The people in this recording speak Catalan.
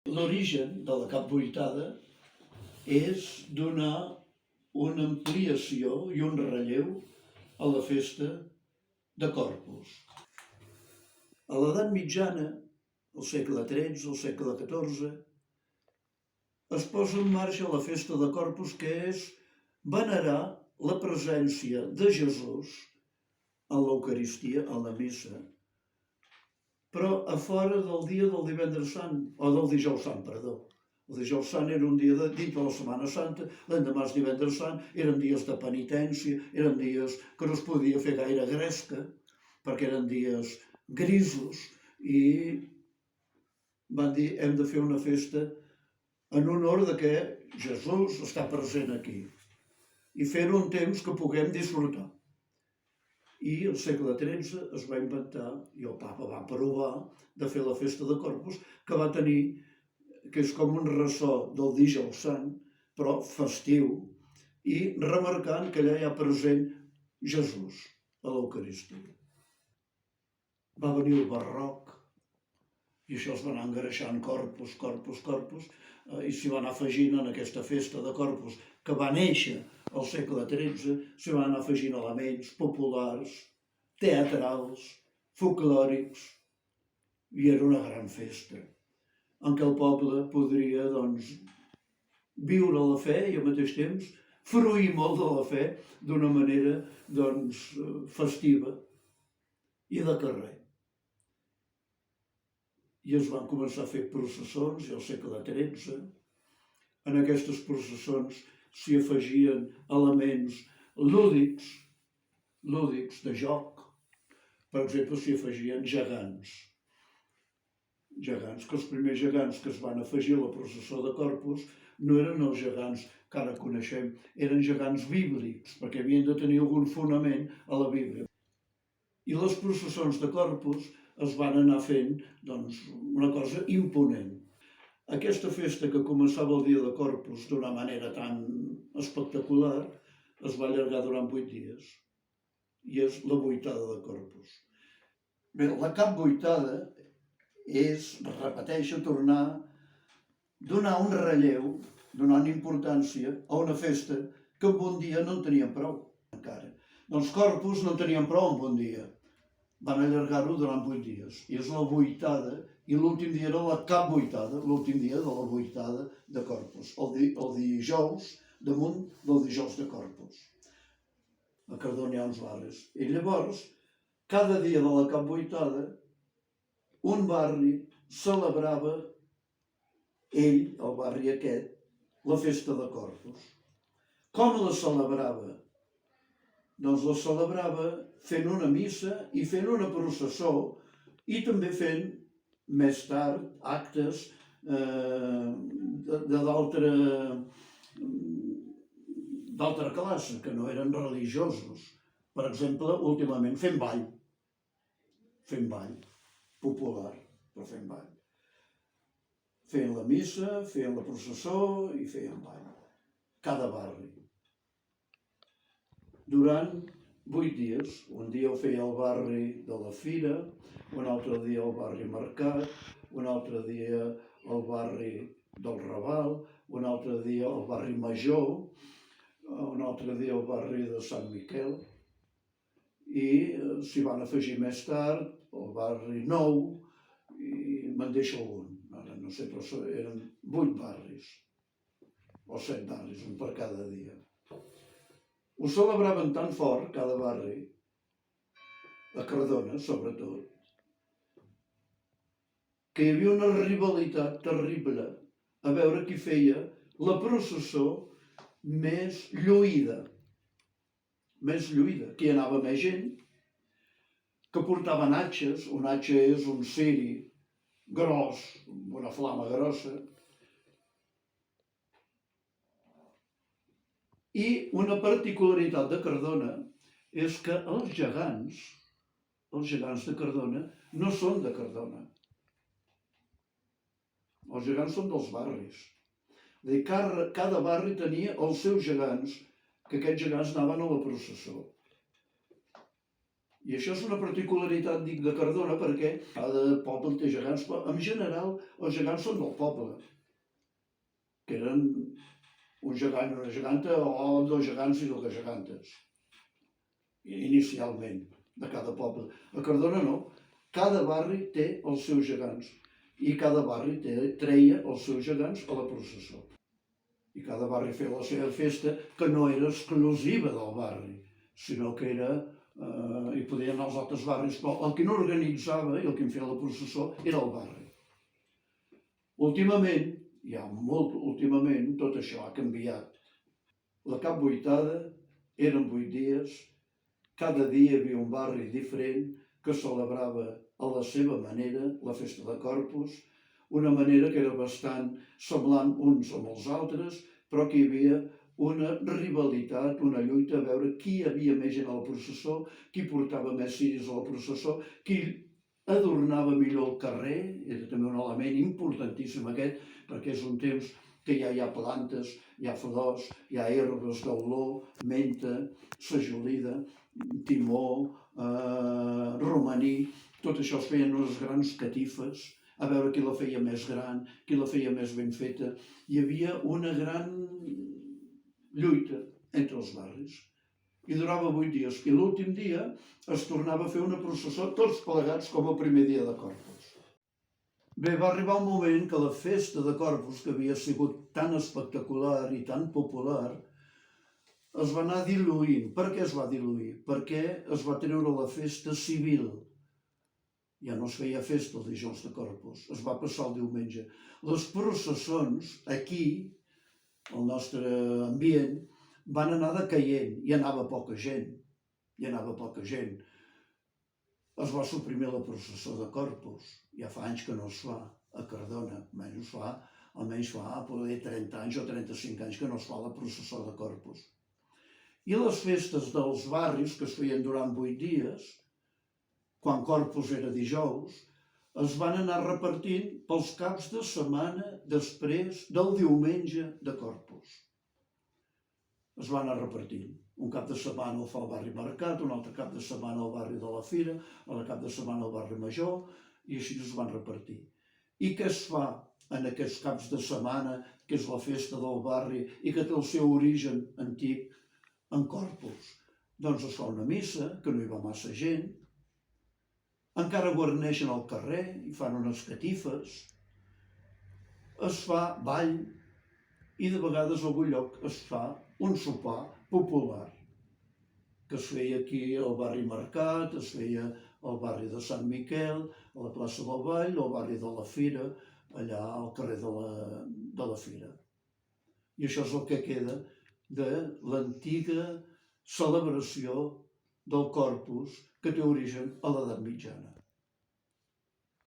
L'origen de la capbuitada és donar una ampliació i un relleu a la festa de Corpus. A l'edat mitjana, al segle XIII, al segle XIV, es posa en marxa la festa de Corpus, que és venerar la presència de Jesús en l'Eucaristia, en la missa, però a fora del dia del Divendres Sant, o del Dijous Sant, perdó. El Dijous Sant era un dia dit de la Setmana Santa, l'endemà el Divendres Sant, eren dies de penitència, eren dies que no es podia fer gaire gresca, perquè eren dies grisos, i van dir hem de fer una festa en honor de que Jesús està present aquí i fer-ho un temps que puguem disfrutar. I al segle XIII es va inventar, i el papa va aprovar, de fer la festa de Corpus, que va tenir, que és com un ressò del Dijous Sant, però festiu, i remarcant que allà hi ha present Jesús a l'Eucaristia. Va venir el barroc, i això es va anar engreixant Corpus, i s'hi va anar afegint en aquesta festa de Corpus, que va néixer al segle XIII, s'hi van anar afegint elements populars, teatrals, folclòrics, i era una gran festa, en què el poble podria, viure la fe i al mateix temps fruir molt de la fe d'una manera, festiva i de carrer. I es van començar a fer processons, i al segle XIII. En aquestes processons s'hi afegien elements lúdics de joc. Per exemple, s'hi afegien gegants. Gegants, que els primers gegants que es van afegir a la processó de Corpus no eren els gegants que ara coneixem, eren gegants bíblics, perquè havien de tenir algun fonament a la Bíblia. I les processons de Corpus es van anar fent una cosa imponent. Aquesta festa, que començava el dia de Corpus d'una manera tan espectacular, es va allargar durant 8 dies, i és la vuitada de Corpus. Bé, la capvuitada és, repeteixo, tornar a donar un relleu, donar una importància a una festa que en un dia no en teníem prou encara. Doncs Corpus no en teníem prou en un dia. Van allargar-ho durant 8 dies. I és la vuitada, i l'últim dia era la capvuitada, l'últim dia de la vuitada de Corpus, el dijous damunt del dijous de Corpus. A Cardona hi ha uns barris. I llavors, cada dia de la capvuitada, un barri celebrava ell, el barri aquest, la festa de Corpus. Com la celebrava? Doncs la celebrava fent una missa i fent una processó, i també fent, més tard, actes d'altra classe, que no eren religiosos. Per exemple, últimament fent ball popular, però fent ball. Feien la missa, feien la processó i feien ball. Cada barri. Durant 8 dies. Un dia ho feia al barri de la Fira, un altre dia al barri Mercat, un altre dia al barri del Raval, un altre dia al barri Major, un altre dia al barri de Sant Miquel, i s'hi van afegir més tard el barri Nou, i me'n deixo algun. Ara no sé, però eren 8 barris, o 7 barris, un per cada dia. Ho celebraven tan fort, cada barri, a Cardona sobretot, que hi havia una rivalitat terrible a veure qui feia la processó més lluïda. Qui anava més gent, que portaven atxes. Un atxe és un ciri gros, una flama grossa, i una particularitat de Cardona és que els gegants de Cardona no són de Cardona. Els gegants són dels barris. Cada barri tenia els seus gegants, que aquests gegants anaven a la processó. I això és una particularitat, dic, de Cardona, perquè cada poble té gegants, però en general els gegants són del poble, que eren un gegant i una geganta, o dos gegants i dues gegantes, inicialment, de cada poble. A Cardona no, cada barri té els seus gegants, i cada barri treia els seus gegants a la processó. I cada barri feia la seva festa, que no era exclusiva del barri, sinó que era, hi podien anar als altres barris, però el que no organitzava i el que en feia la processó era el barri. Últimament, ja molt últimament, tot això ha canviat. La Cap Vuitada eren 8 dies, cada dia hi havia un barri diferent que celebrava a la seva manera la festa de Corpus, una manera que era bastant semblant uns amb els altres, però que hi havia una rivalitat, una lluita a veure qui hi havia més gent a la processó, qui portava més ciris a la processó, qui adornava millor el carrer, era també un element importantíssim aquest, perquè és un temps que ja hi ha plantes, hi ha flors, hi ha herbes d'olor, menta, sajolida, timó, romaní, tot això es feien unes grans catifes, a veure qui la feia més gran, qui la feia més ben feta. Hi havia una gran lluita entre els barris i durava 8 dies. I l'últim dia es tornava a fer una processó tots plegats com el primer dia de Corpus. Bé, va arribar un moment que la festa de Corpus, que havia sigut tan espectacular i tan popular, es va anar diluint. Per què es va diluir? Perquè es va treure la festa civil. Ja no es feia festa el dijous de Corpus, es va passar el diumenge. Les processons, aquí, al nostre ambient, van anar decaient, hi anava poca gent, Es va suprimir la processó de Corpus, ja fa anys que no es fa a Cardona, almenys fa poder 30 anys o 35 anys que no es fa la processó de Corpus. I les festes dels barris, que es feien durant 8 dies, quan Corpus era dijous, es van anar repartint pels caps de setmana després del diumenge de Corpus. Es van anar repartint. Un cap de setmana el fa el barri Mercat, un altre cap de setmana el barri de la Fira, un cap de setmana el barri Major, i així es van repartir. I què es fa en aquests caps de setmana, que és la festa del barri i que té el seu origen antic en Corpus? Doncs es fa una missa, que no hi va massa gent, encara guarneixen el carrer i fan unes catifes, es fa ball i de vegades a algun lloc es fa un sopar popular, que es feia aquí al barri Mercat, es feia al barri de Sant Miquel, a la plaça del Vall, al barri de la Fira, allà al carrer de la Fira. I això és el que queda de l'antiga celebració del Corpus que té origen a l'edat mitjana.